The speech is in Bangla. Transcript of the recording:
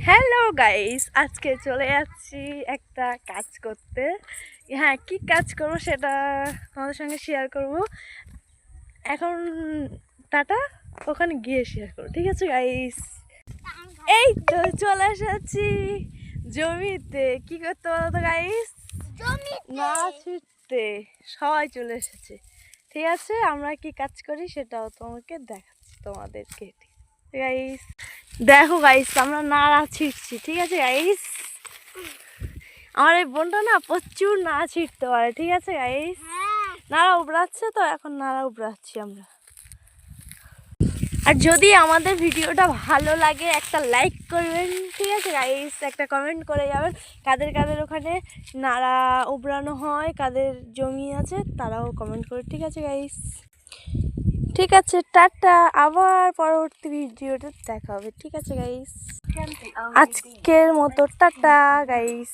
হ্যালো গাইস, আজকে চলে যাচ্ছি একটা কাজ করতে। হ্যাঁ, কি কাজ করব সেটা তোমাদের সঙ্গে শেয়ার করব এখন। টাটা, ওখানে গিয়ে শেয়ার করবো, ঠিক আছে গাইস? এই তো চলে এসেছি জমিতে। কি করতে বলো তো গাইস? না ছিটতে সবাই চলে এসেছে। ঠিক আছে, আমরা কি কাজ করি সেটাও তোমাকে দেখাচ্ছি তোমাদেরকে। গাইস দেখো গাইস, আমরা নাড়া ছিটছি, ঠিক আছে গাইস? আমার এই বোনটা না প্রচুর নাড়া ছিটতে পারে, ঠিক আছে গাইস? নাড়া উবড়াচ্ছে, তো এখন নাড়া উবড়াচ্ছি আমরা। আর যদি আমাদের ভিডিওটা ভালো লাগে একটা লাইক করবেন, ঠিক আছে গাইস? একটা কমেন্ট করে যাবেন কাদের কাদের ওখানে নাড়া উবড়ানো হয়, কাদের জমি আছে তারাও কমেন্ট করে, ঠিক আছে গাইস? ঠিক আছে, টাটা, আবার পরবর্তী ভিডিওতে দেখা হবে, ঠিক আছে গাইস? আজকের মতো টাটা গাইস।